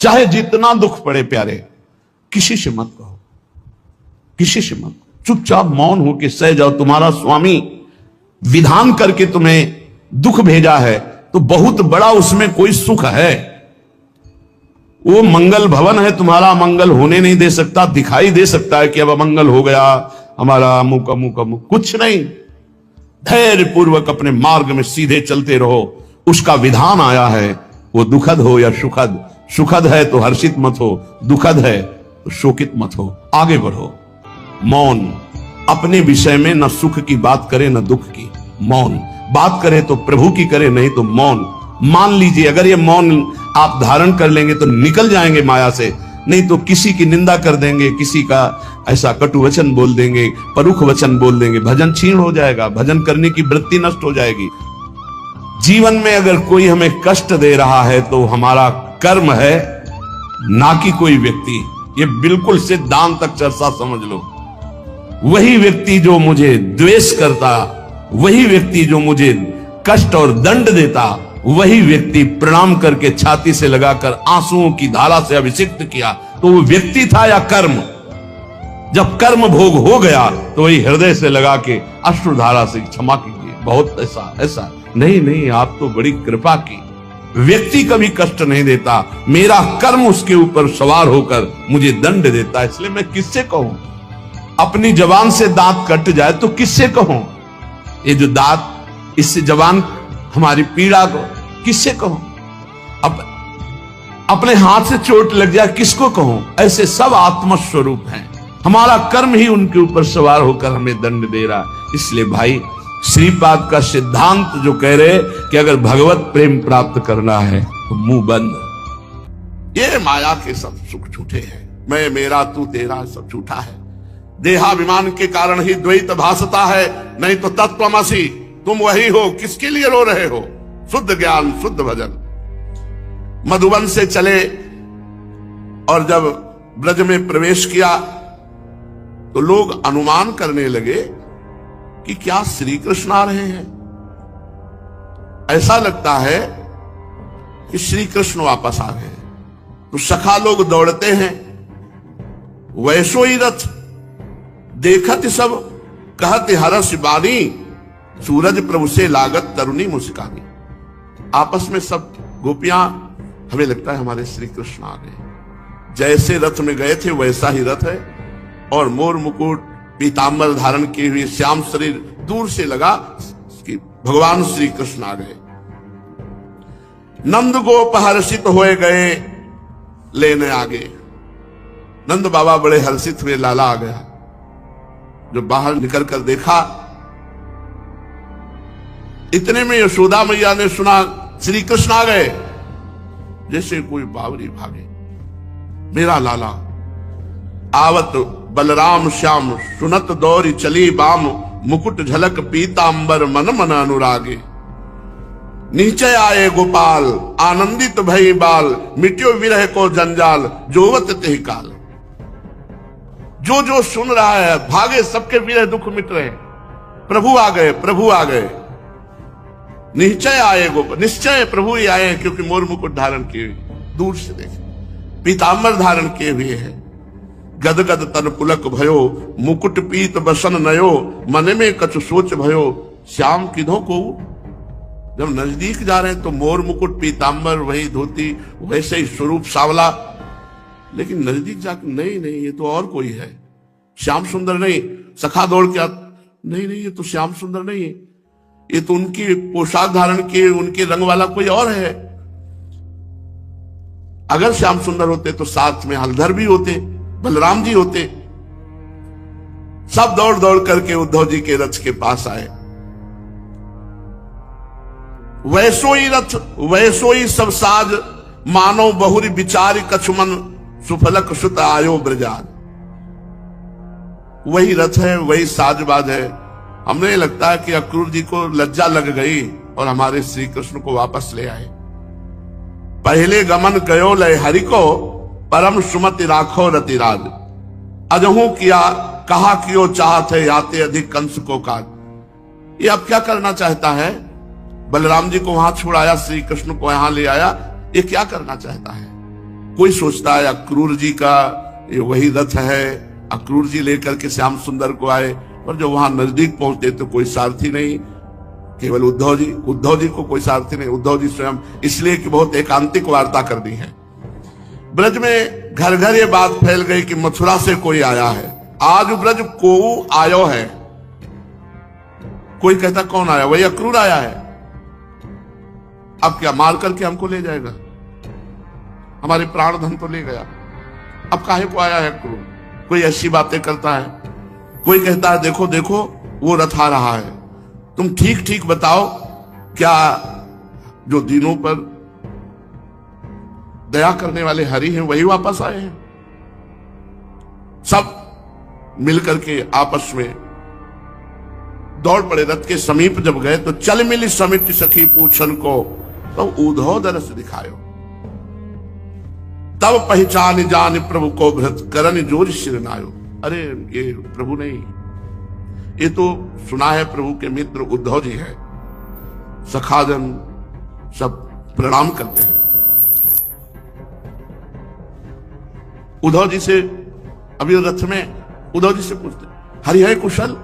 चाहे जितना दुख पड़े प्यारे, किसी से मत कहो, किसी से मत, चुपचाप मौन होकर सह जाओ। तुम्हारा स्वामी विधान करके तुम्हें दुख भेजा है तो बहुत बड़ा उसमें कोई सुख है। वो मंगल भवन है, तुम्हारा मंगल होने नहीं दे सकता। दिखाई दे सकता है कि अब अमंगल हो गया हमारा, अमुक अमुक अमुक, कुछ नहीं। धैर्य पूर्वक अपने मार्ग में सीधे चलते रहो। उसका विधान आया है, वो दुखद हो या सुखद, सुखद है तो हर्षित मत हो, दुखद है तो शोकित मत हो, आगे बढ़ो। मौन, अपने विषय में न सुख की बात करे न दुख की। मौन बात करे तो प्रभु की करे, नहीं तो मौन। मान लीजिए अगर ये मौन आप धारण कर लेंगे तो निकल जाएंगे माया से, नहीं तो किसी की निंदा कर देंगे, किसी का ऐसा कटु वचन बोल देंगे, परुख वचन बोल देंगे, भजन छीण हो जाएगा, भजन करने की वृत्ति नष्ट हो जाएगी। जीवन में अगर कोई हमें कष्ट दे रहा है तो हमारा कर्म है, ना कि कोई व्यक्ति। ये बिल्कुल सिद्धांत तक चर्चा समझ लो। वही व्यक्ति जो मुझे द्वेष करता, वही व्यक्ति जो मुझे कष्ट और दंड देता, वही व्यक्ति प्रणाम करके छाती से लगाकर आंसुओं की धारा से अभिषिक्त किया, तो वो व्यक्ति था या कर्म? जब कर्म भोग हो गया तो वही हृदय से लगा के अश्रुधारा से क्षमा कीजिए, बहुत ऐसा ऐसा। नहीं नहीं, आप तो बड़ी कृपा की। व्यक्ति कभी कष्ट नहीं देता, मेरा कर्म उसके ऊपर सवार होकर मुझे दंड देता है। इसलिए मैं किससे कहूं? अपनी जबान से दांत कट जाए तो किससे कहूं? ये जो दांत, इससे जबान हमारी पीड़ा को किससे कहूं? अब अपने हाथ से चोट लग जाए किसको कहूं? ऐसे सब आत्मस्वरूप हैं, हमारा कर्म ही उनके ऊपर सवार होकर हमें दंड दे रहा। इसलिए भाई, श्रीपाद का सिद्धांत जो कह रहे कि अगर भगवत प्रेम प्राप्त करना है तो मुंह बंद। ये माया के सब सुख झूठे हैं, मैं मेरा तू तेरा सब झूठा है। देहाभिमान के कारण ही द्वैत भासता है, नहीं तो तत्वमसि तुम वही हो। किसके लिए रो रहे हो? शुद्ध ज्ञान, शुद्ध भजन। मधुबन से चले और जब ब्रज में प्रवेश किया तो लोग अनुमान करने लगे कि क्या श्री कृष्ण आ रहे हैं। ऐसा लगता है कि श्री कृष्ण वापस आ गए हैं। तो सखा लोग दौड़ते हैं, वैसो ही रथ देखत सब कहत हरस बानी, सूरज प्रभु से लागत तरुणी मुस्कानी। आपस में सब गोपियां, हमें लगता है हमारे श्री कृष्ण आ गए। जैसे रथ में गए थे वैसा ही रथ है, और मोर मुकुट पीतांबर धारण किए हुए श्याम शरीर दूर से लगा कि भगवान श्री कृष्ण आ गए। नंद गोप हर्षित हुए गए लेने आगे। नंद बाबा बड़े हर्षित हुए, लाला आ गया। जो बाहर निकल कर देखा, इतने में यशोदा मैया ने सुना श्री कृष्ण आ गए। जैसे कोई बावरी भागे, मेरा लाला। आवत बलराम श्याम सुनत दौरी चली बाम, मुकुट झलक पीतांबर मन मन अनुरागे। नीचे आए गोपाल आनंदित भई बाल, मिट्यो विरह को जंजाल जोवत तेहि काल। जो जो सुन रहा है भागे, सबके विरह दुख मिट रहे। प्रभु आ गए, प्रभु आ गए। निश्चय आए गोपाल, निश्चय प्रभु ही आए, क्योंकि मोर मुकुट धारण किए हुए, दूर से देखे पीतांबर धारण किए हुए है। गदगद तन पुलक भयो, मुकुट पीत बसन नयो, मन में कछु सोच भयो, श्याम किधो को। जब नजदीक जा रहे हैं तो मोर मुकुट पीतांबर, वही धोती, वैसे ही स्वरूप सावला। लेकिन नजदीक जाकर नहीं नहीं, ये तो और कोई है, श्याम सुंदर नहीं। सखा दौड़ के नहीं नहीं, ये तो श्याम सुंदर नहीं है, ये तो उनकी पोशाक धारण किए उनके रंग वाला कोई और है। अगर श्याम सुंदर होते तो साथ में हलधर भी होते, बलराम जी होते। सब दौड़ दौड़ करके उद्धव जी के रथ के पास आए। वैसो ही रथ वैसो ही सब साज, मानो बहुरी विचारी कछुमन, सुफलक सुत आयो ब्रजाज। वही रथ है, वही साजबाज है। हमें लगता है कि अक्रूर जी को लज्जा लग गई और हमारे श्री कृष्ण को वापस ले आए। पहले गमन कयो लय हरि को, परम सुमति राखो रतिराज। अजहू किया कहा कियो चाहत है, याते अधिक कंस को काज। ये अब क्या करना चाहता है? बलराम जी को वहां छुड़ाया, श्री कृष्ण को यहां ले आया, ये क्या करना चाहता है? कोई सोचता है अक्रूर जी का ये वही रथ है, अक्रूर जी लेकर के श्याम सुंदर को आए, पर जब वहां नजदीक पहुंचते तो कोई सारथी नहीं, केवल उद्धव जी को कोई सारथी नहीं, उद्धव जी स्वयं, इसलिए कि बहुत एकांतिक वार्ता कर दी है। ब्रज में घर घर ये बात फैल गई कि मथुरा से कोई आया है, आज ब्रज को आयो है। कोई कहता कौन आया, वही अक्रूर आया है। अब क्या मार करके हमको ले जाएगा, हमारे प्राण धन तो ले गया, अब काहे को आया है अक्रूर। कोई ऐसी बातें करता है। कोई कहता है देखो देखो वो रथ आ रहा है, तुम ठीक ठीक बताओ, क्या जो दिनों पर दया करने वाले हरि हैं वही वापस आए हैं। सब मिलकर के आपस में दौड़ पड़े। रथ के समीप जब गए तो चल मिली समिति सखी पूछन को, तो उद्धव दरस दिखायो, तब पहचान जान प्रभु को भृत करन जोर शिरनायो। अरे ये प्रभु नहीं, ये तो सुना है प्रभु के मित्र उद्धव जी है। सखाजन सब प्रणाम करते हैं। उद्धव जी से अभी रथ में उद्धव जी से पूछते हरि है कुशल,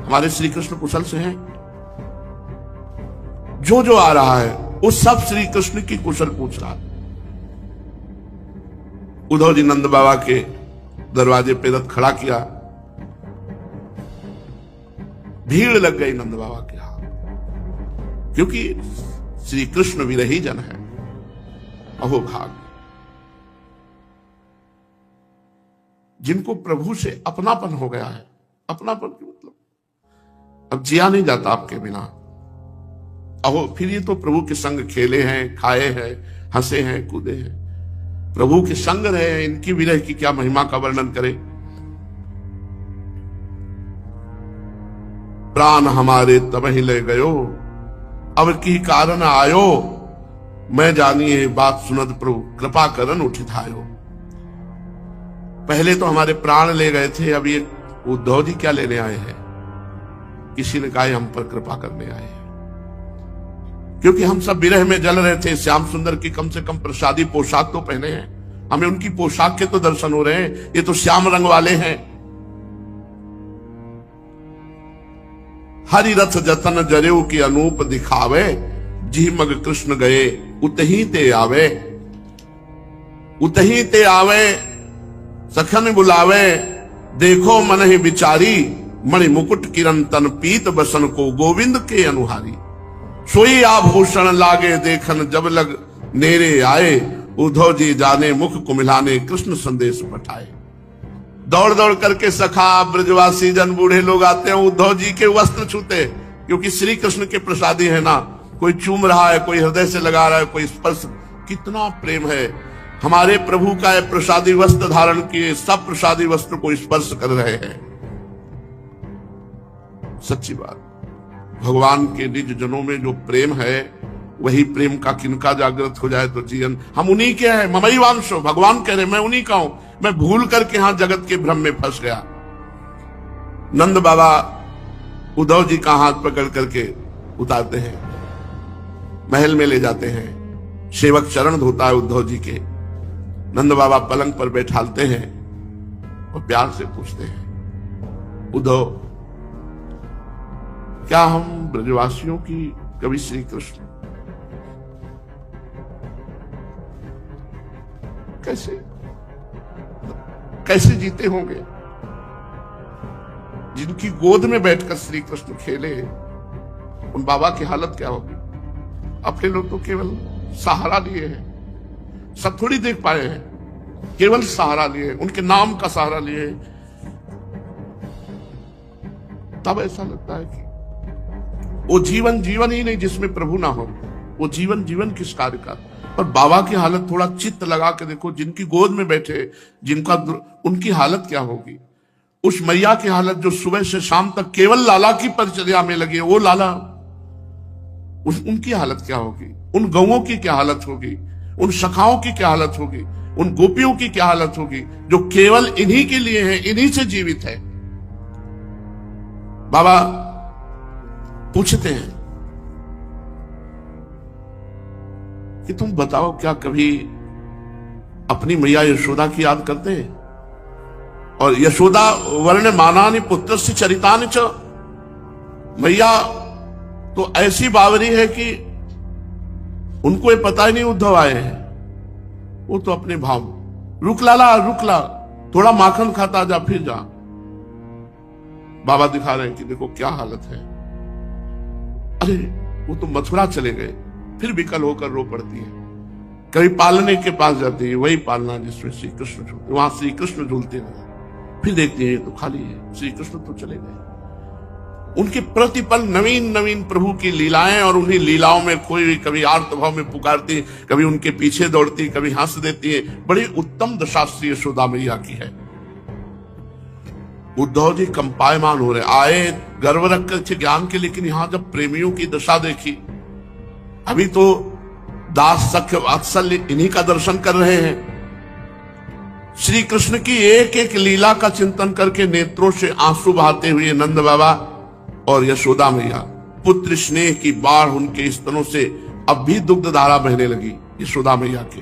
हमारे श्री कृष्ण कुशल से हैं। जो आ रहा है वो सब श्री कृष्ण की कुशल पूछ रहा है। उद्धव जी नंद बाबा के दरवाजे पे रथ खड़ा किया, भीड़ लग गई नंद बाबा के यहां, क्योंकि श्री कृष्ण विरही जन है। अहो भाग, जिनको प्रभु से अपनापन हो गया है। अपनापन की मतलब अब जिया नहीं जाता आपके बिना। अहो फिर ये तो प्रभु के संग खेले हैं, खाए हैं, हंसे हैं, कूदे हैं, प्रभु के संग रहे हैं। इनकी विरह की क्या महिमा का वर्णन करें। प्राण हमारे तब ही ले गयो, अब की कारण आयो, मैं जानिए बात सुनत प्रभु कृपा करन उठित आयो। पहले तो हमारे प्राण ले गए थे, अब ये उद्धव जी क्या लेने आए हैं। किसी ने कहा हम पर कृपा करने आए हैं, क्योंकि हम सब विरह में जल रहे थे। श्याम सुंदर की कम से कम प्रसादी पोशाक तो पहने हैं, हमें उनकी पोशाक के तो दर्शन हो रहे हैं। ये तो श्याम रंग वाले हैं। हरि रथ जतन जरेऊ की अनूप दिखावे, जी मग कृष्ण गए उतही ते आवे। उतही ते आवे सखन बुलावे, देखो मन ही बिचारी, मणि मुकुट किरण तन पीत बसन को गोविंद के अनुहारी। सोई आभूषण लागे देखन जब लग नेरे आए, उद्धव जी जाने मुख को मिलाने कृष्ण संदेश पठाए। दौड़ दौड़ करके सखा ब्रजवासी जन बूढ़े लोग आते हैं, उद्धव जी के वस्त्र छूते, क्योंकि श्री कृष्ण के प्रसादी है ना। कोई चूम रहा है, कोई हृदय से लगा रहा है, कोई स्पर्श। कितना प्रेम है हमारे प्रभु का। है प्रसादी वस्त्र धारण किए, सब प्रसादी वस्त्र को स्पर्श कर रहे हैं। सच्ची बात, भगवान के निज जनों में जो प्रेम है, वही प्रेम का किनका जागृत हो जाए तो जीवन। हम उन्हीं के हैं, ममई वांशो, भगवान कह रहे मैं उन्हीं का हूं। मैं भूल करके यहां जगत के भ्रम में फंस गया। नंद बाबा उद्धव जी का हाथ पकड़ करके उतारते हैं, महल में ले जाते हैं। सेवक चरण धोता है उद्धव जी के। नंद बाबा पलंग पर बैठालते हैं और प्यार से पूछते हैं, उद्धव क्या हम ब्रजवासियों की कवि श्री कृष्ण कैसे जीते होंगे। जिनकी गोद में बैठकर श्री कृष्ण खेले, उन बाबा की हालत क्या होगी। अपने लोग तो केवल सहारा लिए हैं, सब थोड़ी देख पाए हैं, केवल सहारा लिए, उनके नाम का सहारा लिए। तब ऐसा लगता है कि वो जीवन जीवन ही नहीं जिसमें प्रभु ना हो। वो जीवन जीवन किस कार्य का। पर बाबा की हालत थोड़ा चित्त लगा के देखो, जिनकी गोद में बैठे, जिनका उनकी हालत क्या होगी। उस मैया की हालत जो सुबह से शाम तक केवल लाला की परिचर्या में लगे, वो लाला, उनकी हालत क्या होगी। उन गौओं की क्या हालत होगी, उन सखाओं की क्या हालत होगी, उन गोपियों की क्या हालत होगी, जो केवल इन्हीं के लिए है, इन्हीं से जीवित है। बाबा पूछते हैं कि तुम बताओ क्या कभी अपनी मैया यशोदा की याद करते हैं। और यशोदा वर्ण मानानि पुत्र से चरितानि च, मैया तो ऐसी बावरी है कि उनको ये पता ही नहीं उद्धव आए हैं। वो तो अपने भाव, रुक लाला रुक ला, थोड़ा माखन खाता जा फिर जा। बाबा दिखा रहे हैं कि देखो क्या हालत है। अरे वो तो मथुरा चले गए, फिर विकल होकर रो पड़ती है। कभी पालने के पास जाती है, वही पालना जिसमें श्री कृष्ण झूलते, वहां श्री कृष्ण झूलते रहे। फिर देखती है तो खाली है, श्री कृष्ण तो चले गए। उनके प्रतिपल नवीन नवीन प्रभु की लीलाएं, और उन्हीं लीलाओं में कोई कभी आर्तभाव में पुकारती, कभी उनके पीछे दौड़ती, कभी हंस देती है। बड़ी उत्तम दशा श्री यशोदा मैया की है। उद्धव जी कंपायमान हो रहे, आए गर्व रख कर थे ज्ञान के, लेकिन यहां जब प्रेमियों की दशा देखी, अभी तो दास सख्य वात्सल्य इन्हीं का दर्शन कर रहे हैं। श्री कृष्ण की एक एक लीला का चिंतन करके नेत्रों से आंसू बहाते हुए नंद बाबा और यशोदा मैया, पुत्र स्नेह की बाढ़ उनके स्तनों से अब भी दुग्ध धारा बहने लगी यशोदा मैया के।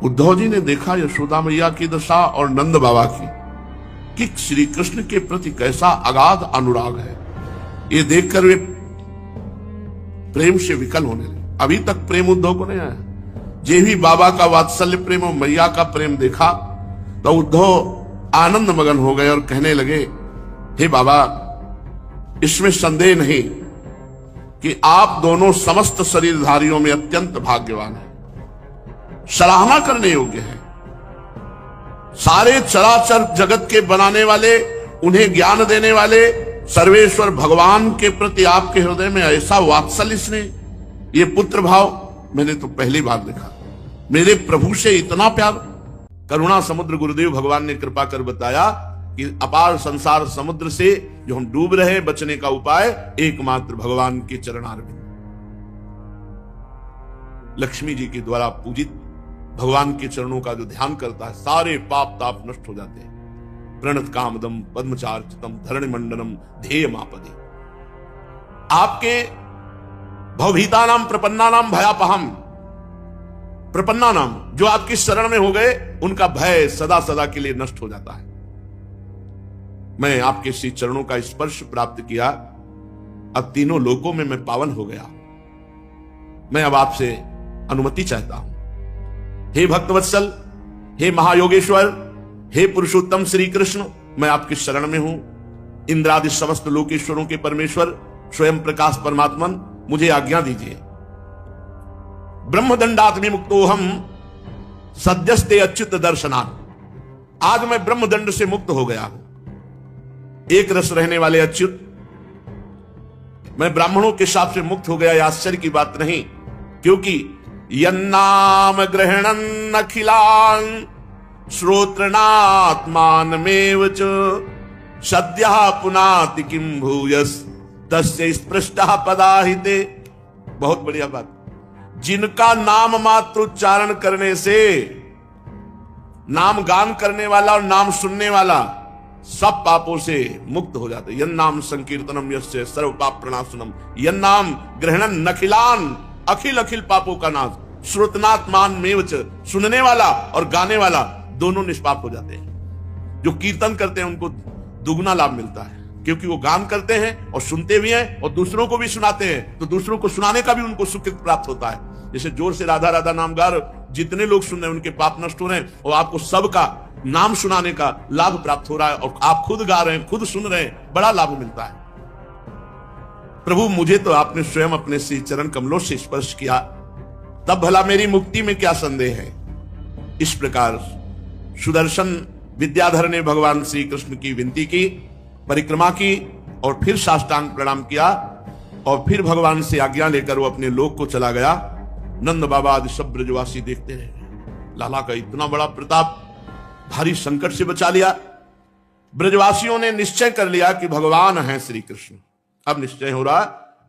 उद्धव जी ने देखा यशोदा मैया की दशा और नंद बाबा की, कि श्री कृष्ण के प्रति कैसा अगाध अनुराग है। ये देखकर वे प्रेम से विकल होने लगे। अभी तक प्रेम उद्धव को नहीं आया। जे भी बाबा का वात्सल्य प्रेम और मैया का प्रेम देखा तो उद्धव आनंद मगन हो गए और कहने लगे, हे बाबा, इसमें संदेह नहीं कि आप दोनों समस्त शरीरधारियों में अत्यंत भाग्यवान हैं, सराहना करने योग्य हैं। सारे चराचर जगत के बनाने वाले, उन्हें ज्ञान देने वाले सर्वेश्वर भगवान के प्रति आपके हृदय में ऐसा वात्सल्य स्नेह, ये पुत्र भाव मैंने तो पहली बार देखा। मेरे प्रभु से इतना प्यार। करुणा समुद्र गुरुदेव भगवान ने कृपा कर बताया कि अपार संसार समुद्र से जो हम डूब रहे, बचने का उपाय एकमात्र भगवान के चरणारविंद। लक्ष्मी जी के द्वारा पूजित भगवान के चरणों का जो ध्यान करता है, सारे पाप ताप नष्ट हो जाते हैं। प्रणत कामदम पद्मचार्चितम धरणि मंडनम ध्येय मापदे। आपके भवभीता नाम प्रपन्ना नाम भयापहम, प्रपन्ना नाम जो आपकी शरण में हो गए, उनका भय सदा सदा के लिए नष्ट हो जाता है। मैं आपके श्री चरणों का स्पर्श प्राप्त किया, अब तीनों लोकों में मैं पावन हो गया। मैं अब आपसे अनुमति चाहता हूं। हे भक्तवत्सल, हे महायोगेश्वर, हे पुरुषोत्तम श्री कृष्ण, मैं आपकी शरण में हूं। इंद्रादि समस्त लोकेश्वरों के परमेश्वर स्वयं प्रकाश परमात्मन, मुझे आज्ञा दीजिए। ब्रह्मदंडात् विमुक्तोहम सद्यस्ते अच्युत दर्शनात्। आज मैं ब्रह्मदंड से मुक्त हो गया हूं। एक रस रहने वाले अच्युत, मैं ब्राह्मणों के शाप से मुक्त हो गया। यह आश्चर्य की बात नहीं, क्योंकि यन्नाम ग्रहणन् अखिलान् श्रोत्रणात्मानमेव च सद्यः पुनाति किं भूयस् तस्य स्पृष्टः पदाहिते। बहुत बढ़िया बात। जिनका नाम मात्र उच्चारण करने से, नाम गान करने वाला और नाम सुनने वाला सब पापों से मुक्त हो जाते। यन्नाम संकीर्तनम यस्य सर्व पाप प्रणाशनम, यन्नाम ग्रहणन नखिलान, अखिल अखिल पापों का नाश। श्रोतनात्मान मेवच, सुनने वाला और गाने वाला दोनों निष्पाप हो जाते हैं। जो कीर्तन करते हैं उनको दुगना लाभ मिलता है, क्योंकि वो गान करते हैं और सुनते भी हैं और दूसरों को भी सुनाते हैं, तो दूसरों को सुनाने का भी उनको सुकृत प्राप्त होता है। जैसे जोर से राधा राधा नाम गा रहे, जितने लोग सुन रहे हैं उनके पाप नष्ट हो रहे हैं, और आपको सबका नाम सुनाने का लाभ प्राप्त हो रहा है, और आप खुद गा रहे हैं, खुद सुन रहे हैं, बड़ा लाभ मिलता है। प्रभु, मुझे तो आपने स्वयं अपने श्री चरण कमलों से स्पर्श किया, तब भला मेरी मुक्ति में क्या संदेह है। इस प्रकार सुदर्शन विद्याधर ने भगवान श्री कृष्ण की विनती की, परिक्रमा की, और फिर साष्टांग प्रणाम किया, और फिर भगवान से आज्ञा लेकर वो अपने लोक को चला गया। नंद बाबा आदि सब ब्रजवासी देखते रहे। लाला का इतना बड़ा प्रताप, भारी संकट से बचा लिया। ब्रजवासियों ने निश्चय कर लिया कि भगवान है श्री कृष्ण। अब निश्चय हो रहा,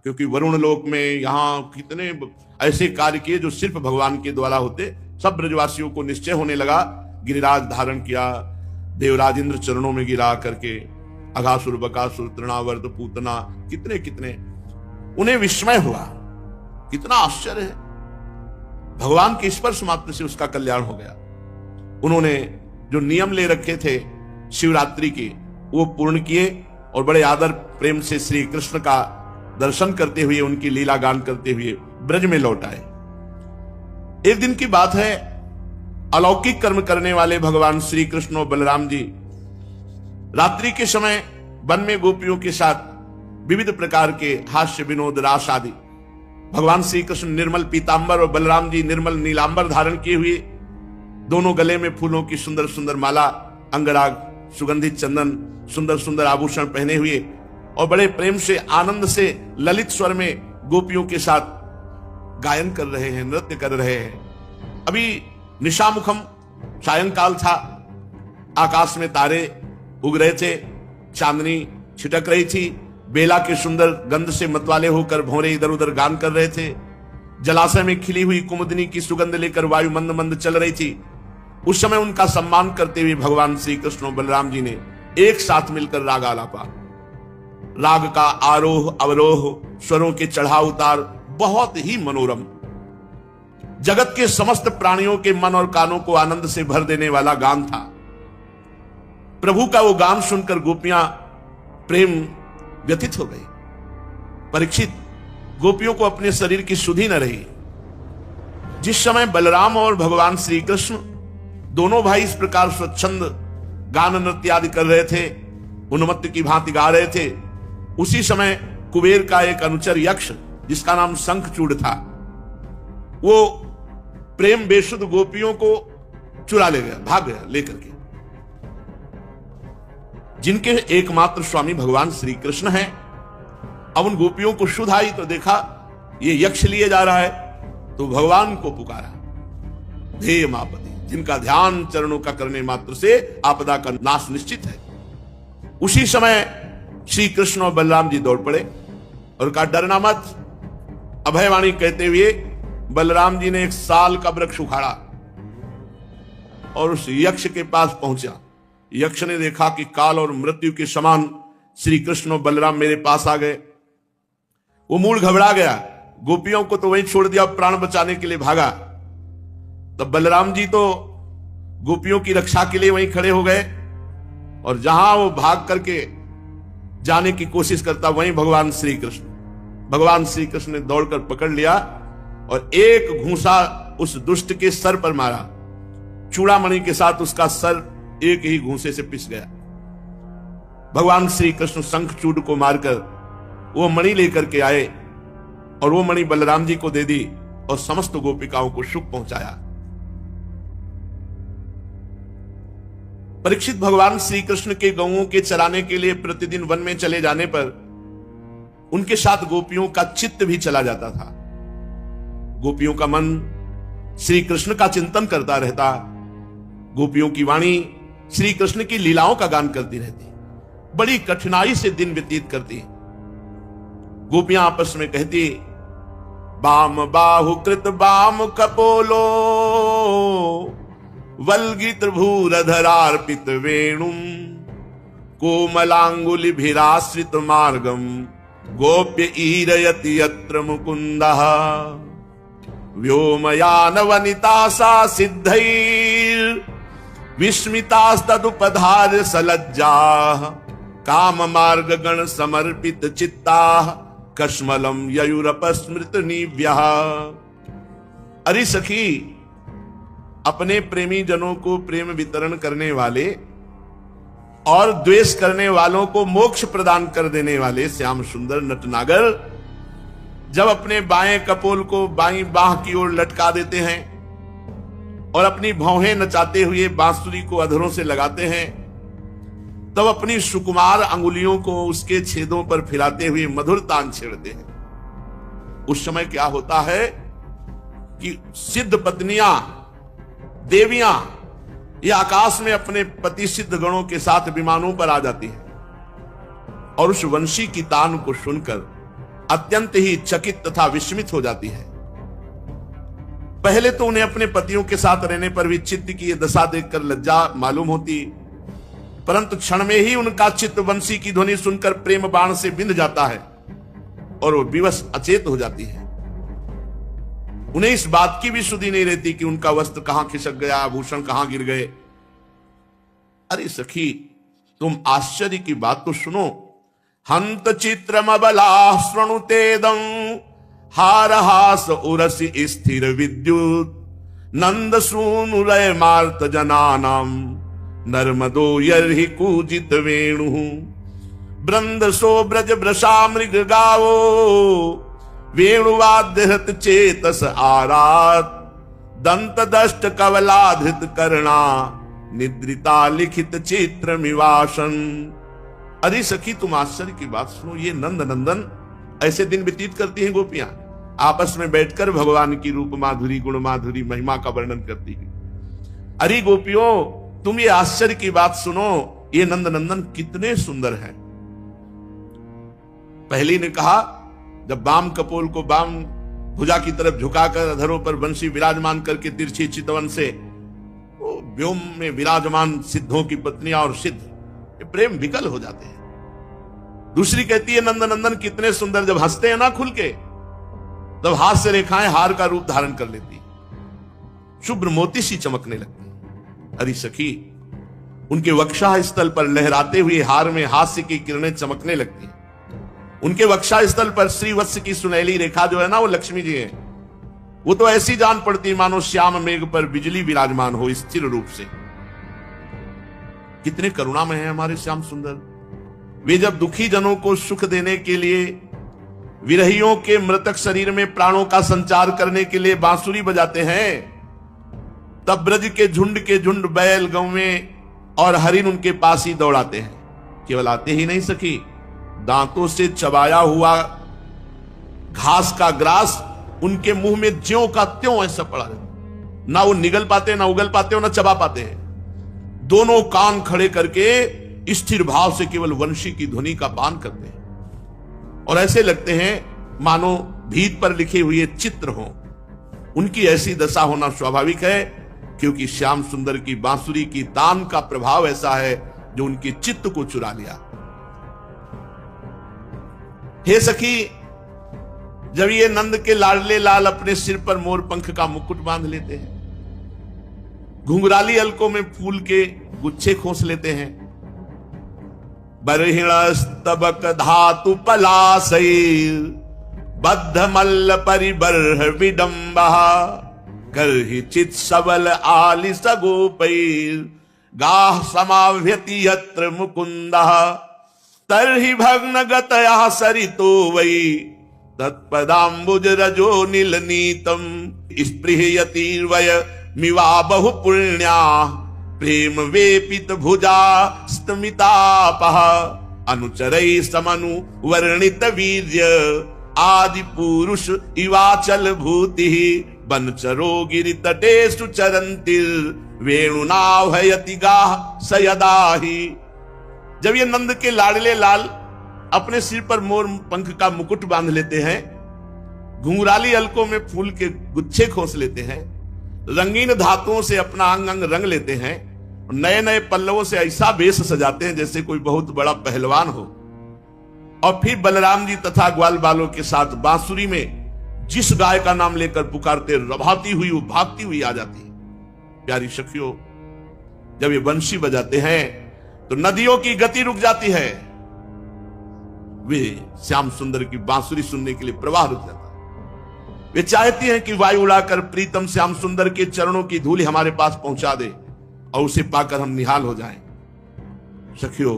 क्योंकि वरुण लोक में यहां कितने ऐसे कार्य किए जो सिर्फ भगवान के द्वारा होते। सब ब्रजवासियों को निश्चय होने लगा। गिरिराज धारण किया, देवराज इंद्र चरणों में गिरा करके, अघासुर बकासुर तृणावर्त पूतना, कितने कितने, उन्हें विस्मय हुआ। कितना आश्चर्य है। भगवान के स्पर्श मात्र से उसका कल्याण हो गया। उन्होंने जो नियम ले रखे थे शिवरात्रि के, वो पूर्ण किए और बड़े आदर प्रेम से श्री कृष्ण का दर्शन करते हुए, उनकी लीला गान करते हुए ब्रज में लौट आए। एक दिन की बात है, अलौकिक कर्म करने वाले भगवान श्री कृष्ण और बलराम जी रात्रि के समय वन में गोपियों के साथ विविध प्रकार के हास्य विनोद रास आदि, भगवान श्री कृष्ण निर्मल पीतांबर और बलराम जी निर्मल नीलांबर धारण किए हुए, दोनों गले में फूलों की सुंदर सुंदर माला, अंगराग, सुगंधित चंदन, सुंदर सुंदर आभूषण पहने हुए और बड़े प्रेम से आनंद से ललित स्वर में गोपियों के साथ गायन कर रहे हैं, नृत्य कर रहे हैं। अभी निशामुखम सायंकाल था, आकाश में तारे उग रहे थे, चांदनी छिटक रही थी, बेला के सुंदर गंध से मतवाले होकर भौरे इधर उधर गान कर रहे थे। जलाशय में खिली हुई कुमुदनी की सुगंध लेकर वायु मंद मंद चल रही थी। उस समय उनका सम्मान करते हुए भगवान श्री कृष्ण और बलराम जी ने एक साथ मिलकर राग आलापा, राग का आरोह अवरोह, स्वरों के चढ़ाव उतार बहुत ही मनोरम, जगत के समस्त प्राणियों के मन और कानों को आनंद से भर देने वाला गान था। प्रभु का वो गान सुनकर गोपियां प्रेम व्यथित हो गई। परीक्षित, गोपियों को अपने शरीर की सुधि न रही। जिस समय बलराम और भगवान श्री कृष्ण दोनों भाई इस प्रकार स्वच्छंद गान नृत्य आदि कर रहे थे, उन्मत्त की भांति गा रहे थे, उसी समय कुबेर का एक अनुचर यक्ष जिसका नाम शंखचूड़ था, वो प्रेम बेसुध गोपियों को चुरा ले गया, भाग गया लेकर के। जिनके एकमात्र स्वामी भगवान श्री कृष्ण हैं, अब उन गोपियों को शुद्ध आई तो देखा ये यक्ष लिए जा रहा है, तो भगवान को पुकारा, ध्येय मापति, जिनका ध्यान चरणों का करने मात्र से आपदा का नाश निश्चित है। उसी समय श्री कृष्ण और बलराम जी दौड़ पड़े और कहा, डरना मत। अभयवाणी कहते हुए बलराम जी ने एक साल का वृक्ष उखाड़ा और उस यक्ष के पास पहुंचा। यक्ष ने देखा कि काल और मृत्यु के समान श्री कृष्ण और बलराम मेरे पास आ गए। वो मूल घबरा गया, गोपियों को तो वहीं छोड़ दिया, प्राण बचाने के लिए भागा। तब बलराम जी तो गोपियों की रक्षा के लिए वहीं खड़े हो गए और जहां वो भाग करके जाने की कोशिश करता, वहीं भगवान श्री कृष्ण ने दौड़कर पकड़ लिया और एक घूंसा उस दुष्ट के सर पर मारा। चूड़ामणि के साथ उसका सर एक ही घूंसे से पिस गया। भगवान श्री कृष्ण शंखचूड़ को मारकर वो मणि लेकर के आए और वो मणि बलराम जी को दे दी और समस्त गोपिकाओं को सुख पहुंचाया। परीक्षित, भगवान श्री कृष्ण के गौओं के चराने के लिए प्रतिदिन वन में चले जाने पर उनके साथ गोपियों का चित्त भी चला जाता था। गोपियों का मन श्री कृष्ण का चिंतन करता रहता, गोपियों की वाणी श्री कृष्ण की लीलाओं का गान करती रहती, बड़ी कठिनाई से दिन व्यतीत करती। गोपियां आपस में कहती, बाम बाहु कृत बाम कपोलो वल्गी त्रिभूरधरार्पित वेणुम कोमलांगुलिभिराश्रित मार्गम गोप्य ईरयति यत्र मुकुंदः व्योमयान वनिता सा सिद्धैर विस्मितास्तदुपधार्य सलज्जा काम मार्ग गण समर्पित चित्ता कश्मलम ययुरपस्मृत निव्यः। अरे सखी, अपने प्रेमी जनों को प्रेम वितरण करने वाले और द्वेष करने वालों को मोक्ष प्रदान कर देने वाले श्याम सुंदर नटनागर जब अपने बाएं कपोल को बाईं बाह की ओर लटका देते हैं और अपनी भौहें नचाते हुए बांसुरी को अधरों से लगाते हैं, तब अपनी सुकुमार अंगुलियों को उसके छेदों पर फिराते हुए मधुर तान छेड़ते हैं। उस समय क्या होता है कि सिद्ध पत्नियां, देवियां ये आकाश में अपने पति सिद्ध गणों के साथ विमानों पर आ जाती है और उस वंशी की तान को सुनकर अत्यंत ही चकित तथा विस्मित हो जाती है। पहले तो उन्हें अपने पतियों के साथ रहने पर भी चित्त की यह दशा देखकर लज्जा मालूम होती, परंतु क्षण में ही उनका चित्त वंशी की ध्वनि सुनकर प्रेम बाण से बिंध जाता है और वो विवश अचेत हो जाती है। उन्हें इस बात की भी सुधि नहीं रहती कि उनका वस्त्र कहां खिसक गया, आभूषण कहां गिर गए। अरे सखी, तुम आश्चर्य की बात तो सुनो। हंत चित्रमबला श्रृणुतेदं हारहास उरसि स्थिर विद्युत नंद सूनुरय मार्त जनानाम नर्मदो यर्हि कूजित वेणु ब्रंद सो ब्रज ब्रशा मृग गावो वेणुवाद्यहत चेतस आरात दंत दष्ट कवलाधित कर्णा निद्रिता लिखित चित्र मिवासन। अरे सखी, तुम आश्चर्य की बात सुनो। ये नंद नंदन ऐसे दिन व्यतीत करती हैं गोपियां, आपस में बैठकर भगवान की रूप माधुरी, गुण माधुरी, महिमा का वर्णन करती है। अरे गोपियों, तुम ये आश्चर्य की बात सुनो, ये नंद नंदन कितने सुंदर हैं। पहली ने कहा, जब बाम कपोल को बाम भुजा की तरफ झुकाकर अधरों पर बंशी विराजमान करके तिरछी चितवन से व्योम में विराजमान सिद्धों की पत्नियां और सिद्ध प्रेम विकल हो जाते हैं। दूसरी कहती है, नंद नंदन कितने सुंदर, जब हंसते हैं ना खुल के, तब हास्य रेखाएं हार का रूप धारण कर लेती, शुभ्र मोती सी चमकने लगती। अरे सखी, उनके वक्षा स्थल पर लहराते हुए हार में हास्य की किरणें चमकने लगती। उनके वक्षा स्थल पर श्रीवत्स की सुनहली रेखा जो है ना, वो लक्ष्मी जी है। वो तो ऐसी जान पड़ती मानो श्याम मेघ पर बिजली विराजमान हो स्थिर रूप से। कितने करुणामय हैं हमारे श्याम सुंदर। वे जब दुखी जनों को सुख देने के लिए, विरहियों के मृतक शरीर में प्राणों का संचार करने के लिए बांसुरी बजाते हैं, तब ब्रज के झुंड बैल, गौवें और हरिण उनके पास ही दौड़ाते हैं। केवल आते ही नहीं सखी, दांतों से चबाया हुआ घास का ग्रास उनके मुंह में ज्यों का त्यों ऐसा पड़ा रहता, ना वो निगल पाते, ना उगल पाते हो, ना चबा पाते हैं। दोनों कान खड़े करके स्थिर भाव से केवल वंशी की ध्वनि का पान करते हैं और ऐसे लगते हैं मानो भीत पर लिखे हुए चित्र हों। उनकी ऐसी दशा होना स्वाभाविक है, क्योंकि श्याम सुंदर की बांसुरी की तान का प्रभाव ऐसा है जो उनके चित्त को चुरा लिया। हे सखी, जब ये नंद के लाडले लाल अपने सिर पर मोर पंख का मुकुट बांध लेते हैं, घुंघराली अलकों में फूल के गुच्छे खोस लेते हैं, बरहिण स्तबक धातु पलासैर बद्ध मल्ल परिबर्ह विडंबः करहि चित सबल आलिस गोपैर गाह समाव्यति यत्र मुकुंदः तरहि भग्न गतयः सरितो वै तत्पदाम्बुज रजो नीलनीतम स्पृहयतिर्वय मिवा बहु पुण्या प्रेम वेपित भुजा स्तमितापः अनुचरै समनु वर्णित वीर्य आदि पुरुष इवाचल भूति बनचरो गिरि तटेषु चरन्तिर वेणुनाभयति गाह सयदाहि। जब ये नंद के लाडले लाल अपने सिर पर मोर पंख का मुकुट बांध लेते हैं, घुंघराली अलकों में फूल के गुच्छे खोस लेते हैं, रंगीन धातुओं से अपना अंग अंग रंग लेते हैं, नए नए पल्लवों से ऐसा वेश सजाते हैं जैसे कोई बहुत बड़ा पहलवान हो, और फिर बलराम जी तथा ग्वाल बालों के साथ बांसुरी में जिस गाय का नाम लेकर पुकारते, रभाती हुई वो भागती हुई आ जाती है। प्यारी सखियों, जब ये बंशी बजाते हैं तो नदियों की गति रुक जाती है, वे श्याम सुंदर की बांसुरी सुनने के लिए प्रवाह रुक जाता है। वे चाहती हैं कि वायु उड़ाकर प्रीतम श्याम सुंदर के चरणों की धूलि हमारे पास पहुंचा दे और उसे पाकर हम निहाल हो जाएं। सखियों,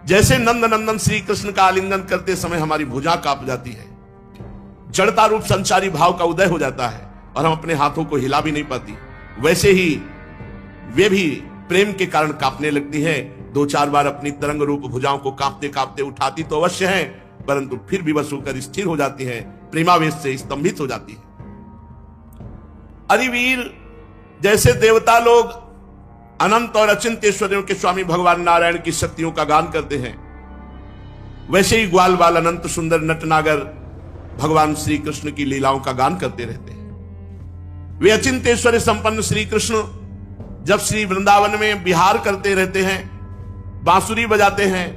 जैसे नंद नंदन श्री कृष्ण का आलिंगन करते समय हमारी भुजा कांप जाती है, जड़ता रूप संचारी भाव का उदय हो जाता है और हम अपने हाथों को हिला भी नहीं पाती, वैसे ही वे भी प्रेम के कारण कांपने लगती हैं। दो चार बार अपनी तरंग रूप भुजाओं को कांपते कांपते उठाती तो अवश्य है, परंतु फिर विवश होकर स्थिर हो जाती है, प्रेमावेश से स्तंभित हो जाती है। अरिवीर, जैसे देवता लोग अनंत और अचिंत्य ऐश्वर्यों के स्वामी भगवान नारायण की शक्तियों का गान करते हैं, वैसे ही ग्वाल बाल अनंत सुंदर नटनागर भगवान श्री कृष्ण की लीलाओं का गान करते रहते हैं। वे अचिंत्य ऐश्वर्य संपन्न श्री कृष्ण जब श्री वृंदावन में विहार करते रहते हैं, बांसुरी बजाते हैं,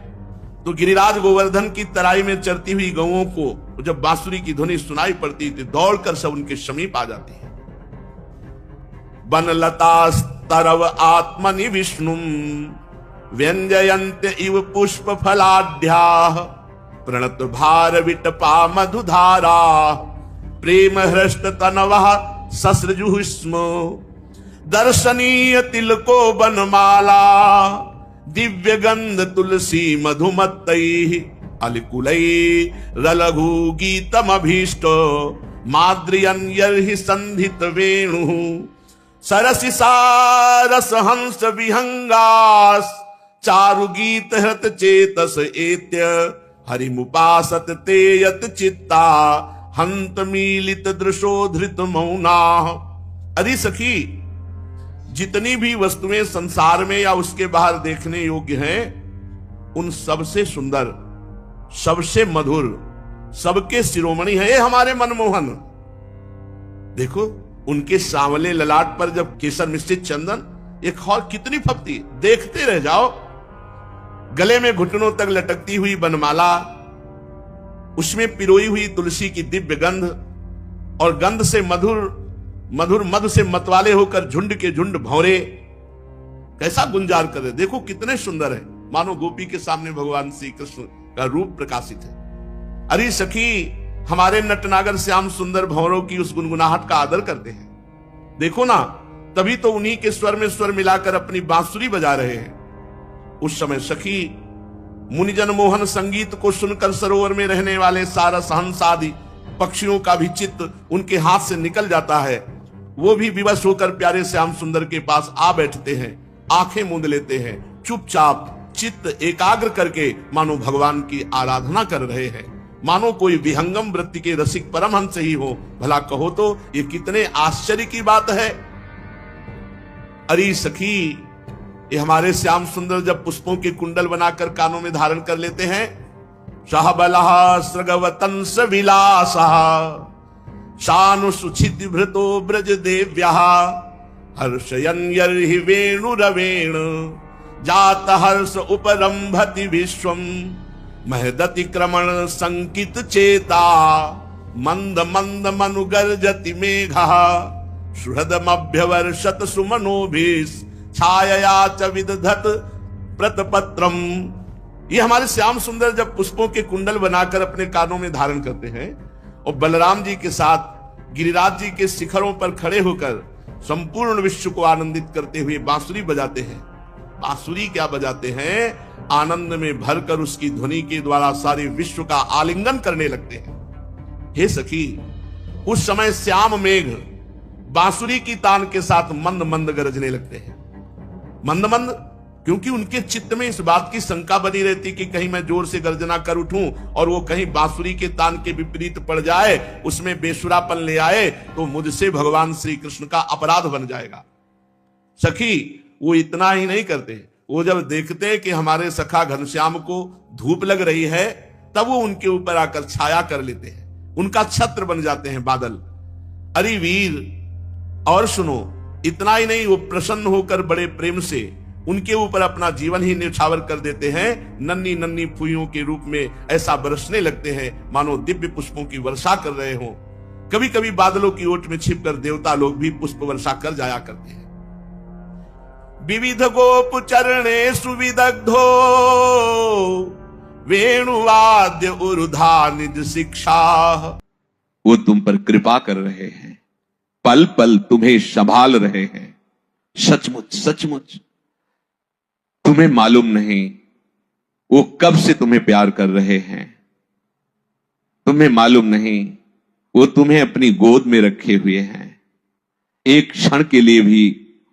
तो गिरिराज गोवर्धन की तराई में चरती हुई गौओं को जब बांसुरी की ध्वनि सुनाई पड़ती थी दौड़कर सब उनके समीप आ जाती है। बनलतास्तरव आत्मनि विष्णुम व्यंजयन्त इव पुष्प फलाढ्याः प्रणत भार विटपा मधुधारा प्रेम हृष्ट तनवः ससृजुः स्म दर्शनीय तिलको बनमाला दिव्य गंध तुलसी मधुमत्तैः अलिकुलैरलघु गीतमभीष्ट माद्रियन् यर्हि संधित वेणुः सरसि सारस हंस विहंगास चारु गीत हृत चेतस एत्य हरिमुपासत ते यत चित्ता हंत मीलित दृशो धृत मौना। अरे सखी, जितनी भी वस्तुएं संसार में या उसके बाहर देखने योग्य हैं, उन सबसे सुंदर, सबसे मधुर, सबके शिरोमणि है ये हमारे मनमोहन। देखो उनके सांवले ललाट पर जब केसर मिश्रित चंदन, एक और कितनी फपती, देखते रह जाओ। गले में घुटनों तक लटकती हुई बनमाला, उसमें पिरोई हुई तुलसी की दिव्य गंध, और गंध से मधुर मधुर मध से मतवाले होकर झुंड के झुंड भौरे कैसा गुंजार कर रहे। देखो कितने सुंदर है, मानो गोपी के सामने भगवान श्री कृष्ण का रूप प्रकाशित है। अरे सखी, हमारे नटनागर श्याम सुंदर भंवरों की उस गुनगुनाहट का आदर करते हैं। देखो ना, तभी तो उन्हीं के स्वर में स्वर मिलाकर अपनी बांसुरी बजा रहे हैं। उस समय सखी, मुनिजन मोहन संगीत को सुनकर सरोवर में रहने वाले सारस हंस आदि पक्षियों का भी चित्त उनके हाथ से निकल जाता है। वो भी विवश होकर प्यारे श्याम सुंदर के पास आ बैठते हैं, आंखें मूंद लेते हैं, चुपचाप चित्त एकाग्र करके मानो भगवान की आराधना कर रहे हैं, मानो कोई विहंगम वृत्ति के रसिक परमहंस ही हो। भला कहो तो ये कितने आश्चर्य की बात है। अरे सखी, ये हमारे श्याम सुंदर जब पुष्पों के कुंडल बनाकर कानों में धारण कर लेते हैं, शाहबलः सृगवतंस विलासः शानुसुचित भृतो ब्रज देव्यः हर्षयन् यर्हि वेणुरवेण जात हर्ष उपरंभति विश्वम महदति क्रमण संकित चेता मंद मंद मनुगर्जति मेघः सुहृदमभ्यवर्षत सुमनोभिस् छायया च विदधत प्रतपत्रम। ये हमारे श्याम सुंदर जब पुष्पों के कुंडल बनाकर अपने कानों में धारण करते हैं और बलराम जी के साथ गिरिराज जी के शिखरों पर खड़े होकर संपूर्ण विश्व को आनंदित करते हुए बांसुरी बजाते हैं। बांसुरी क्या बजाते हैं, आनंद में भरकर उसकी ध्वनि के द्वारा सारे विश्व का आलिंगन करने लगते हैं। हे सखी, उस समय श्याम मेघ बांसुरी की तान के साथ मंद मंद गरजने लगते हैं। मंद मंद क्योंकि उनके चित्त में इस बात की शंका बनी रहती कि कहीं मैं जोर से गर्जना कर उठूं और वो कहीं बांसुरी के तान के विपरीत पड़ जाए, उसमें बेसुरापन ले आए, तो मुझसे भगवान श्री कृष्ण का अपराध बन जाएगा। सखी, वो इतना ही नहीं करते, वो जब देखते हैं कि हमारे सखा घनश्याम को धूप लग रही है, तब वो उनके ऊपर आकर छाया कर लेते हैं, उनका छत्र बन जाते हैं बादल। अरे वीर, और सुनो, इतना ही नहीं, वो प्रसन्न होकर बड़े प्रेम से उनके ऊपर अपना जीवन ही न्यौछावर कर देते हैं। नन्ही नन्ही फुइयों के रूप में ऐसा बरसने लगते हैं मानो दिव्य पुष्पों की वर्षा कर रहे हो। कभी कभी बादलों की ओट में छिपकर देवता लोग भी पुष्प वर्षा कर जाया करते हैं। विविध गोप चरणे सुविदग्धो वेणुवाद्य उरुधा निज शिक्षा। वो तुम पर कृपा कर रहे हैं, पल पल तुम्हें संभाल रहे हैं। सचमुच सचमुच तुम्हें मालूम नहीं वो कब से तुम्हें प्यार कर रहे हैं। तुम्हें मालूम नहीं वो तुम्हें अपनी गोद में रखे हुए हैं। एक क्षण के लिए भी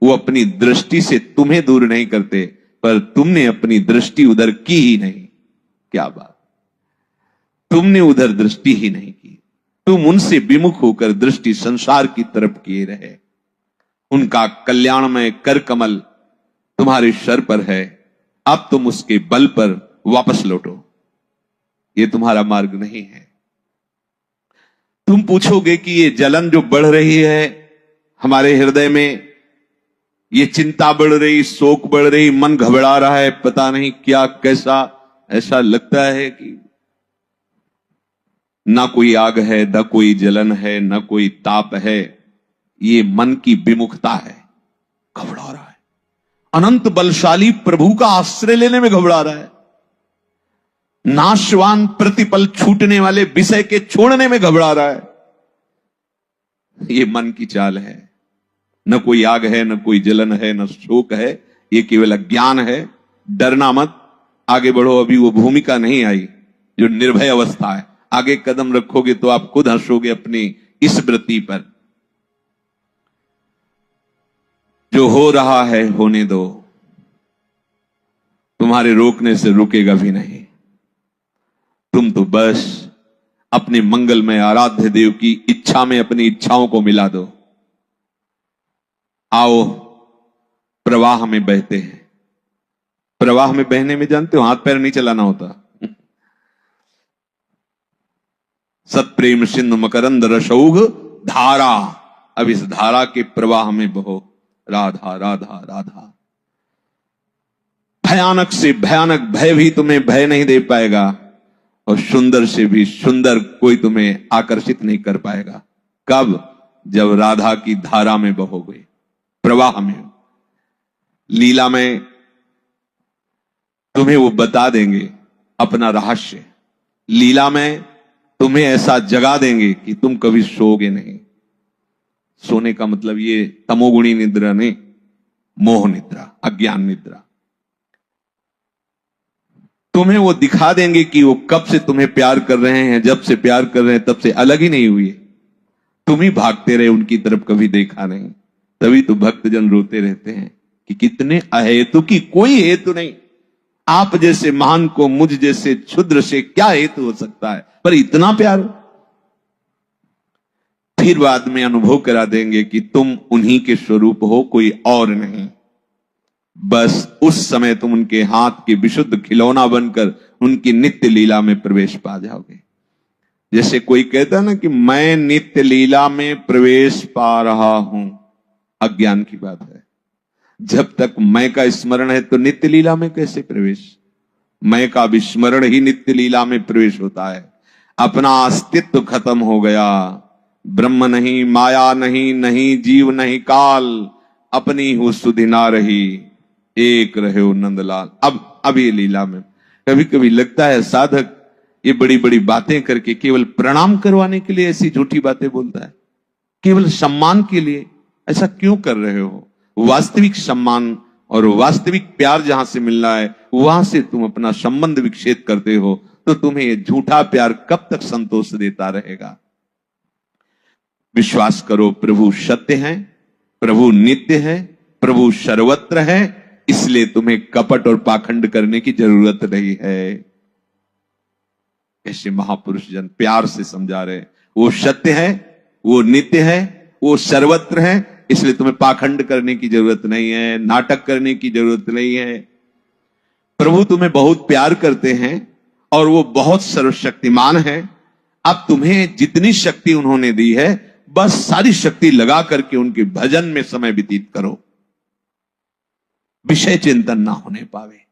वो अपनी दृष्टि से तुम्हें दूर नहीं करते, पर तुमने अपनी दृष्टि उधर की ही नहीं। क्या बात, तुमने उधर दृष्टि ही नहीं की। तुम उनसे विमुख होकर दृष्टि संसार की तरफ किए रहे। उनका कल्याणमय कर कमल तुम्हारे सर पर है, अब तुम उसके बल पर वापस लौटो। ये तुम्हारा मार्ग नहीं है। तुम पूछोगे कि ये जलन जो बढ़ रही है हमारे हृदय में, ये चिंता बढ़ रही, शोक बढ़ रही, मन घबरा रहा है, पता नहीं क्या कैसा, ऐसा लगता है कि ना कोई आग है, न कोई जलन है, न कोई ताप है। ये मन की विमुखता है, घबरा रहा है। अनंत बलशाली प्रभु का आश्रय लेने में घबरा रहा है। नाशवान प्रतिपल छूटने वाले विषय के छोड़ने में घबरा रहा है। ये मन की चाल है। न कोई आग है, न कोई जलन है, न शोक है। ये केवल अज्ञान है। डरना मत, आगे बढ़ो। अभी वो भूमिका नहीं आई जो निर्भय अवस्था है। आगे कदम रखोगे तो आप खुद हंसोगे अपनी इस वृत्ति पर। जो हो रहा है होने दो, तुम्हारे रोकने से रुकेगा भी नहीं। तुम तो बस अपने मंगलमय आराध्य देव की इच्छा में अपनी इच्छाओं को मिला दो। आओ, प्रवाह में बहते हैं। प्रवाह में बहने में जानते हो, हाथ पैर नहीं चलाना होता। सत्प्रेम सिंधु मकरंद रसौघ धारा। अब इस धारा के प्रवाह में बहो। राधा राधा राधा। भयानक से भयानक भय भी तुम्हें भय नहीं दे पाएगा, और सुंदर से भी सुंदर कोई तुम्हें आकर्षित नहीं कर पाएगा। कब? जब राधा की धारा में बहोगे, प्रवाह में। लीला में तुम्हें वो बता देंगे अपना रहस्य। लीला में तुम्हें ऐसा जगा देंगे कि तुम कभी सोओगे नहीं। सोने का मतलब ये तमोगुणी निद्रा नहीं, मोह निद्रा, अज्ञान निद्रा। तुम्हें वो दिखा देंगे कि वो कब से तुम्हें प्यार कर रहे हैं। जब से प्यार कर रहे हैं तब से अलग ही नहीं हुए। तुम ही भागते रहे, उनकी तरफ कभी देखा नहीं। तभी तो भक्तजन रोते रहते हैं कि कितने अहेतु की कोई हेतु नहीं। आप जैसे महान को मुझ जैसे क्षुद्र से क्या हेतु हो सकता है, पर इतना प्यार। फिर बाद में अनुभव करा देंगे कि तुम उन्हीं के स्वरूप हो, कोई और नहीं। बस उस समय तुम उनके हाथ के विशुद्ध खिलौना बनकर उनकी नित्य लीला में प्रवेश पा जाओगे। जैसे कोई कहता है ना कि मैं नित्य लीला में प्रवेश पा रहा हूं, अज्ञान की बात है। जब तक मैं का स्मरण है तो नित्य लीला में कैसे प्रवेश? मैं का विस्मरण ही नित्य लीला में प्रवेश होता है। अपना अस्तित्व खत्म हो गया। ब्रह्म नहीं, माया नहीं, नहीं जीव नहीं काल, अपनी हो सुधि ना रही, एक रहे हो नंदलाल। अब ये लीला में कभी कभी लगता है साधक ये बड़ी बड़ी बातें करके केवल प्रणाम करवाने के लिए ऐसी झूठी बातें बोलता है, केवल सम्मान के लिए। ऐसा क्यों कर रहे हो? वास्तविक सम्मान और वास्तविक प्यार जहां से मिल रहा है वहां से तुम अपना संबंध विक्षेप करते हो, तो तुम्हें ये झूठा प्यार कब तक संतोष देता रहेगा? विश्वास करो, प्रभु सत्य है, प्रभु नित्य है, प्रभु सर्वत्र है। इसलिए तुम्हें कपट और पाखंड करने की जरूरत नहीं है। ऐसे महापुरुष जन प्यार से समझा रहे, वो सत्य है, वो नित्य है, वो सर्वत्र है। इसलिए तुम्हें पाखंड करने की जरूरत नहीं है, नाटक करने की जरूरत नहीं है। प्रभु तुम्हें बहुत प्यार करते हैं और वो बहुत सर्वशक्तिमान है। अब तुम्हें जितनी शक्ति उन्होंने दी है, बस सारी शक्ति लगा करके उनके भजन में समय व्यतीत करो। विषय चिंतन ना होने पावे।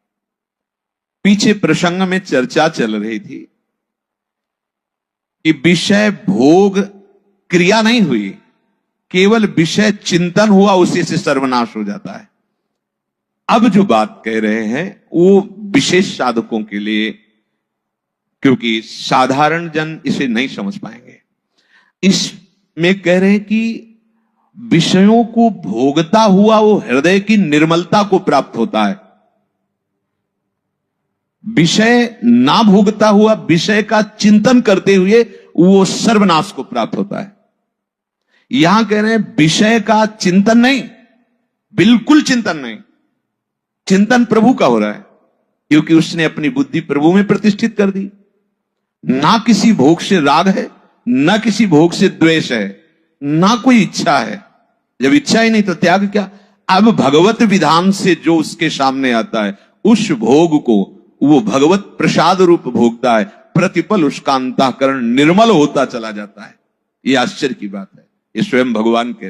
पीछे प्रसंग में चर्चा चल रही थी कि विषय भोग क्रिया नहीं हुई, केवल विषय चिंतन हुआ, उसी से सर्वनाश हो जाता है। अब जो बात कह रहे हैं वो विशेष साधकों के लिए, क्योंकि साधारण जन इसे नहीं समझ पाएंगे। इसमें कह रहे हैं कि विषयों को भोगता हुआ वो हृदय की निर्मलता को प्राप्त होता है। विषय ना भोगता हुआ विषय का चिंतन करते हुए वो सर्वनाश को प्राप्त होता है। यहां कह रहे हैं विषय का चिंतन नहीं, बिल्कुल चिंतन नहीं। चिंतन प्रभु का हो रहा है, क्योंकि उसने अपनी बुद्धि प्रभु में प्रतिष्ठित कर दी। ना किसी भोग से राग है, ना किसी भोग से द्वेष है, ना कोई इच्छा है। जब इच्छा ही नहीं तो त्याग क्या? अब भगवत विधान से जो उसके सामने आता है, उस भोग को वो भगवत प्रसाद रूप भोगता है। प्रतिपल उसका अंतःकरण निर्मल होता चला जाता है। ये आश्चर्य की बात है। ये स्वयं भगवान कह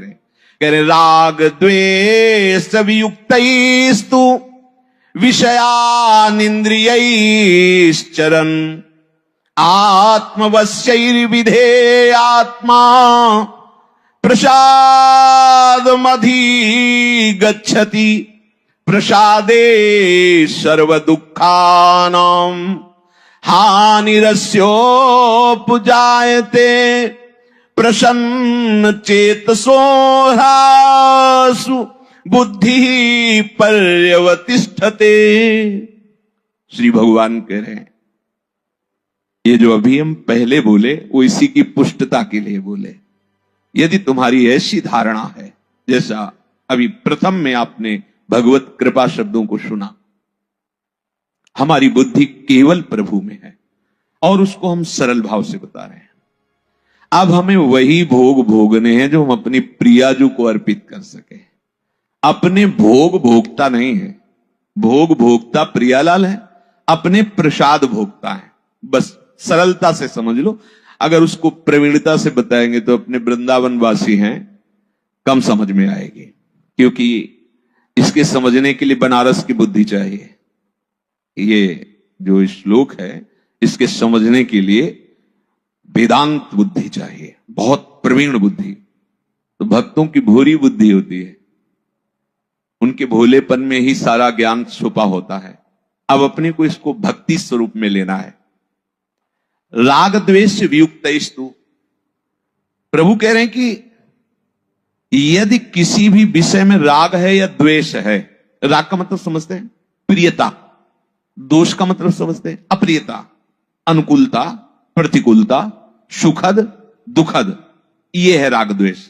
रहे राग द्वेष वियुक्तैस्तु विषयानिंद्रियैश्चरन् आत्मवश्यैर्विधे आत्मा प्रसादमधि गच्छति प्रसादे सर्व दुःखानां हानिरस्योपजायते प्रसन्न चेतसो ह्रासु बुद्धि पर्यवतिष्ठते। श्री भगवान कह रहे हैं, ये जो अभी हम पहले बोले वो इसी की पुष्टता के लिए बोले। यदि तुम्हारी ऐसी धारणा है, जैसा अभी प्रथम में आपने भगवत कृपा शब्दों को सुना, हमारी बुद्धि केवल प्रभु में है और उसको हम सरल भाव से बता रहे हैं। अब हमें वही भोग भोगने हैं जो हम अपनी प्रियाजू को अर्पित कर सके। अपने भोग भोगता नहीं है, भोग भोगता प्रियालाल है, अपने प्रसाद भोगता है। बस सरलता से समझ लो। अगर उसको प्रवीणता से बताएंगे तो अपने वृंदावन वासी हैं, कम समझ में आएगी, क्योंकि इसके समझने के लिए बनारस की बुद्धि चाहिए। ये जो श्लोक है इसके समझने के लिए वेदांत बुद्धि चाहिए, बहुत प्रवीण बुद्धि। तो भक्तों की भूरी बुद्धि होती है, उनके भोलेपन में ही सारा ज्ञान छुपा होता है। अब अपने को इसको भक्ति स्वरूप में लेना है। राग द्वेष वियुक्तस्तु, प्रभु कह रहे हैं कि यदि किसी भी विषय में राग है या द्वेष है, राग का मतलब समझते हैं प्रियता, दोष का मतलब समझते हैं अप्रियता, अनुकूलता, प्रतिकूलता, सुखद दुखद, ये है राग द्वेष।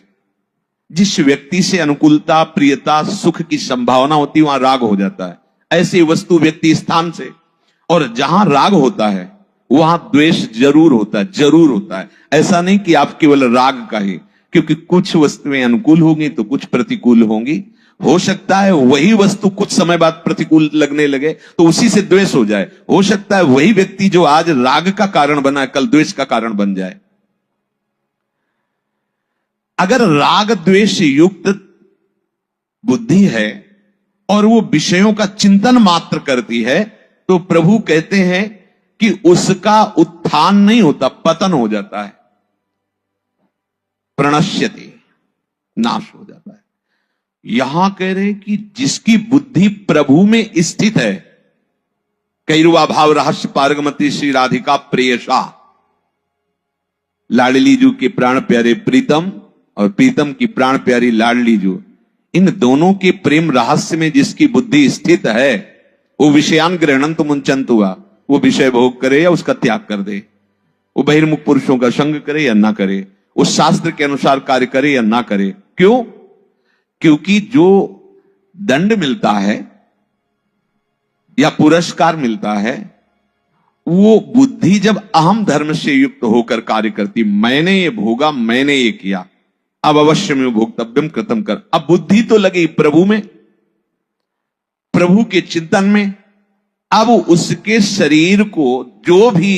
जिस व्यक्ति से अनुकूलता, प्रियता, सुख की संभावना होती है वहां राग हो जाता है। ऐसी वस्तु, व्यक्ति, स्थान से, और जहां राग होता है वहां द्वेष जरूर होता है, जरूर होता है। ऐसा नहीं कि आप केवल राग का ही, क्योंकि कुछ वस्तुएं अनुकूल होंगी तो कुछ प्रतिकूल होंगी। हो सकता है वही वस्तु कुछ समय बाद प्रतिकूल लगने लगे तो उसी से द्वेष हो जाए। हो सकता है वही व्यक्ति जो आज राग का कारण बना है कल द्वेष का कारण बन जाए। अगर राग द्वेष युक्त बुद्धि है और वो विषयों का चिंतन मात्र करती है तो प्रभु कहते हैं कि उसका उत्थान नहीं होता, पतन हो जाता है, प्रणश्यति, नाश हो जाता है। यहां कह रहे कि जिसकी बुद्धि प्रभु में स्थित है, कैरुआ भाव रहस्य पारगमती श्री राधिका प्रेयसा, लाडली जू के प्राण प्यारे प्रीतम और प्रीतम की प्राण प्यारी लाडली जू, इन दोनों के प्रेम रहस्य में जिसकी बुद्धि स्थित है वो विषयान ग्रहणंत मुंचंत हुआ, वो विषय भोग करे या उसका त्याग कर दे, वो बहिर्मुख पुरुषों का संग करे या ना करे, उस शास्त्र के अनुसार कार्य करे या ना करे। क्यों? क्योंकि जो दंड मिलता है या पुरस्कार मिलता है वो बुद्धि जब अहम धर्म से युक्त होकर कार्य करती, मैंने ये भोगा, मैंने ये किया, अब अवश्य में भोक्तव्यम कृतम कर। अब बुद्धि तो लगी प्रभु में, प्रभु के चिंतन में। अब उसके शरीर को जो भी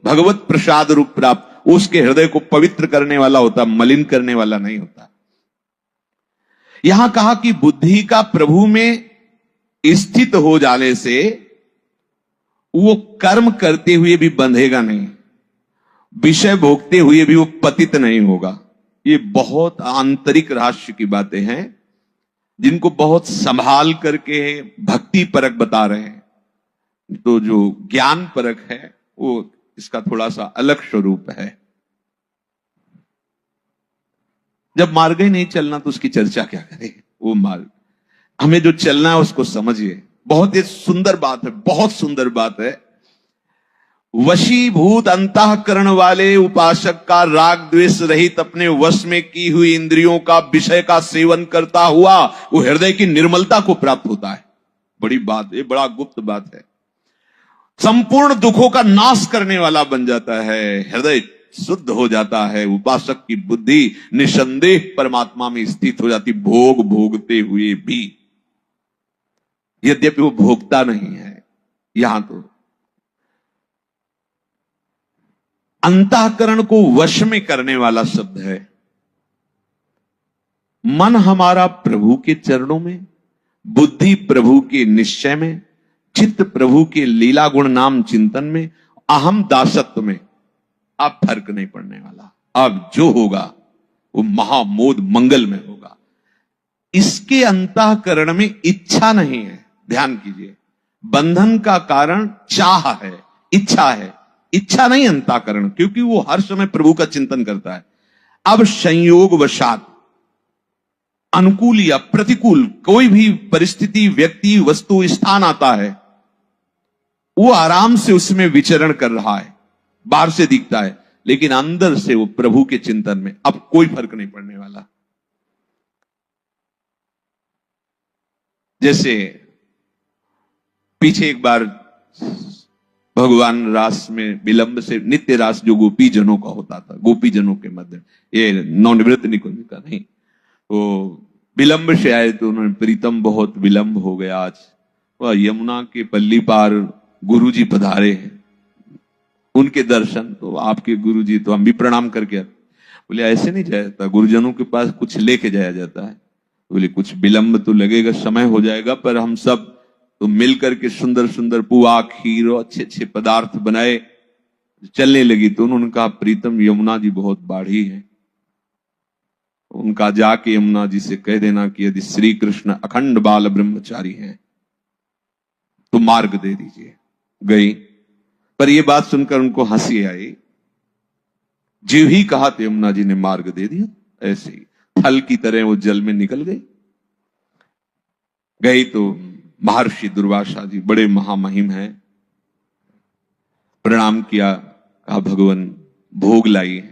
भगवत प्रसाद रूप प्राप्त, उसके हृदय को पवित्र करने वाला होता, मलिन करने वाला नहीं होता। यहां कहा कि बुद्धि का प्रभु में स्थित हो जाने से वो कर्म करते हुए भी बंधेगा नहीं, विषय भोगते हुए भी वो पतित नहीं होगा। ये बहुत आंतरिक रहस्य की बातें हैं जिनको बहुत संभाल करके भक्ति परक बता रहे हैं। तो जो ज्ञान परक है वो इसका थोड़ा सा अलग स्वरूप है। जब मार्ग ही नहीं चलना तो उसकी चर्चा क्या करें। वो मार्ग हमें जो चलना है उसको समझिए। बहुत ही सुंदर बात है, बहुत सुंदर बात है। वशीभूत अंतःकरण वाले उपासक का राग द्वेष रहित अपने वश में की हुई इंद्रियों का विषय का सेवन करता हुआ वो हृदय की निर्मलता को प्राप्त होता है। बड़ी बात, ये बड़ा गुप्त बात है। संपूर्ण दुखों का नाश करने वाला बन जाता है, हृदय शुद्ध हो जाता है। उपासक की बुद्धि निसंदेह परमात्मा में स्थित हो जाती, भोग भोगते हुए भी, यद्यपि वो भोगता नहीं है। यहां तो अंतःकरण को वश में करने वाला शब्द है। मन हमारा प्रभु के चरणों में, बुद्धि प्रभु के निश्चय में, चित्त प्रभु के लीला गुण नाम चिंतन में, अहम दासत्व में। अब फर्क नहीं पड़ने वाला, अब जो होगा वो महामोद मंगल में होगा। इसके अंतःकरण में इच्छा नहीं है, ध्यान कीजिए। बंधन का कारण चाह है, इच्छा है, इच्छा नहीं अंतःकरण, क्योंकि वो हर समय प्रभु का चिंतन करता है। अब संयोग वशात अनुकूल या प्रतिकूल कोई भी परिस्थिति, व्यक्ति, वस्तु, स्थान आता है, वो आराम से उसमें विचरण कर रहा है, बाहर से दिखता है, लेकिन अंदर से वो प्रभु के चिंतन में। अब कोई फर्क नहीं पड़ने वाला। जैसे पीछे एक बार भगवान रास में विलंब से, नित्य रास जो गोपी जनों का होता था, गोपी जनों के मध्य, ये नवनिवृत्त निकुंज का नहीं, वो विलंब से आए तो उन्होंने, प्रीतम बहुत विलंब हो गया आज, वह यमुना के पल्ली पार गुरुजी पधारे हैं, उनके दर्शन, तो आपके गुरुजी, तो हम भी प्रणाम करके आते। बोले ऐसे नहीं जाया जाता, गुरुजनों के पास कुछ लेके जाया जाता है। बोले कुछ विलंब तो लगेगा, समय हो जाएगा, पर हम सब तो मिलकर के सुंदर सुंदर पुआ, खीर और अच्छे अच्छे पदार्थ बनाए, चलने लगी। तो उन्होंने कहा प्रीतम यमुना जी बहुत बाढ़ी है, उनका जाके यमुना जी से कह देना कि यदि श्री कृष्ण अखंड बाल ब्रह्मचारी हैं तो मार्ग दे दीजिए। गई, पर यह बात सुनकर उनको हंसी आई। जो ही कहा तो यमुना जी ने मार्ग दे दिया, ऐसे ही फल की तरह वो जल में निकल गई। गई तो महर्षि दुर्वासा जी बड़े महामहिम हैं, प्रणाम किया, कहा भगवान भोग लाई है,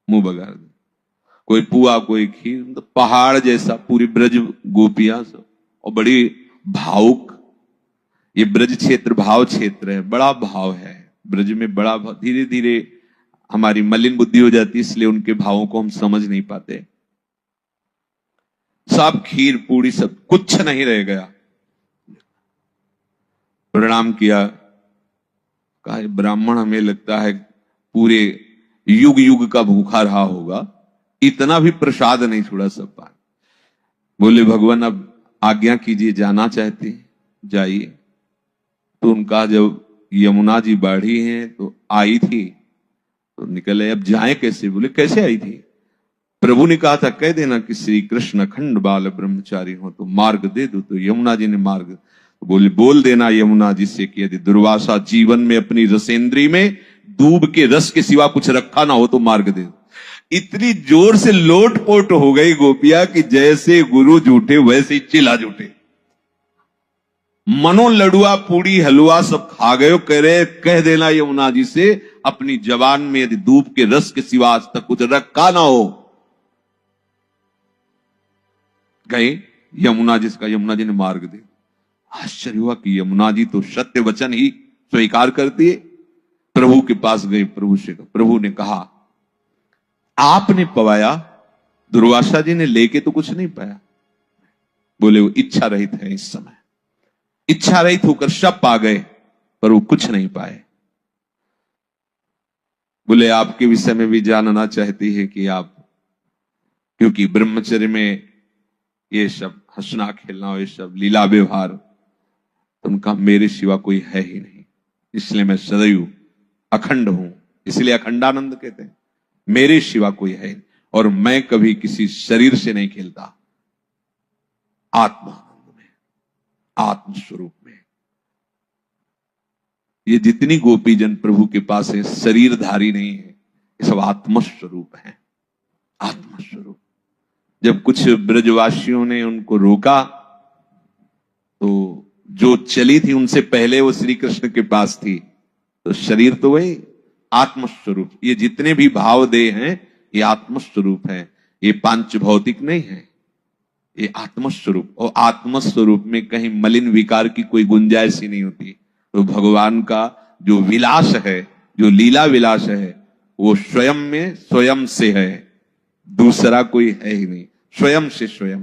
मुंह बगाड़ दे, कोई पुआ कोई खीर, तो पहाड़ जैसा पूरी ब्रज गोपियां सब, और बड़ी भावुक। ये ब्रज क्षेत्र भाव क्षेत्र है, बड़ा भाव है ब्रज में, बड़ा भाव। धीरे धीरे हमारी मलिन बुद्धि हो जाती है, इसलिए उनके भावों को हम समझ नहीं पाते। सब खीर पूरी सब कुछ नहीं रह गया। प्रणाम किया, कहा ब्राह्मण हमें लगता है पूरे युग युग का भूखा रहा होगा, इतना भी प्रसाद नहीं छोड़ा सब पान। बोले भगवान अब आज्ञा कीजिए, जाना चाहते हैं जाइए। तो उनका जब यमुना जी बाढ़ी हैं तो आई थी, तो निकले, अब जाएं कैसे? बोले कैसे आई थी? प्रभु ने कहा था कह देना कि श्री कृष्ण अखंड बाल ब्रह्मचारी हो तो मार्ग दे दो। तो यमुना जी ने मार्ग, तो बोले बोल देना यमुना जी से कि यदि दुर्वासा जीवन में अपनी रसेंद्री में दूब के रस के सिवा कुछ रखा ना हो तो मार्ग दे दो। इतनी जोर से लोटपोट हो गई गोपिया कि जैसे गुरु झूठे वैसे ही चिल्ला झूठे। मनो लडुआ पूड़ी हलवा सब खा गए। कह रहे कह देना यमुना जी से अपनी जबान में यदि दूब के रस के सिवा आज तक कुछ रखा ना हो। गए यमुना जिसका, यमुना जी ने मार्ग दे। आश्चर्य हुआ कि यमुना जी तो सत्य वचन ही स्वीकार करती है। प्रभु के पास गए, प्रभु ने कहा आपने पवाया, दुर्वासा जी ने लेके तो कुछ नहीं पाया। बोले वो इच्छा रहित है, इस समय इच्छा रहित होकर सब पा गए पर वो कुछ नहीं पाए। बोले आपके विषय में भी जानना चाहती है कि आप, क्योंकि ब्रह्मचर्य में ये सब हंसना खेलना और ये सब लीला व्यवहार, तो उनका मेरे सिवा कोई है ही नहीं, इसलिए मैं सदैव अखंड हूं, इसलिए अखंडानंद कहते हैं। मेरे सिवा कोई है नहीं, और मैं कभी किसी शरीर से नहीं खेलता, आत्मानंद में, आत्मस्वरूप में। ये जितनी गोपीजन प्रभु के पास है शरीरधारी नहीं है, ये सब आत्मस्वरूप है, आत्मस्वरूप। जब कुछ ब्रजवासियों ने उनको रोका तो जो चली थी उनसे पहले वो श्री कृष्ण के पास थी, तो शरीर तो वही आत्मस्वरूप। ये जितने भी भाव देह हैं ये आत्मस्वरूप है, ये पांच भौतिक नहीं है, ये आत्मस्वरूप। और आत्मस्वरूप में कहीं मलिन विकार की कोई गुंजाइश ही नहीं होती। तो भगवान का जो विलास है, जो लीला विलास है, वो स्वयं में स्वयं से है, दूसरा कोई है ही नहीं, स्वयं से स्वयं।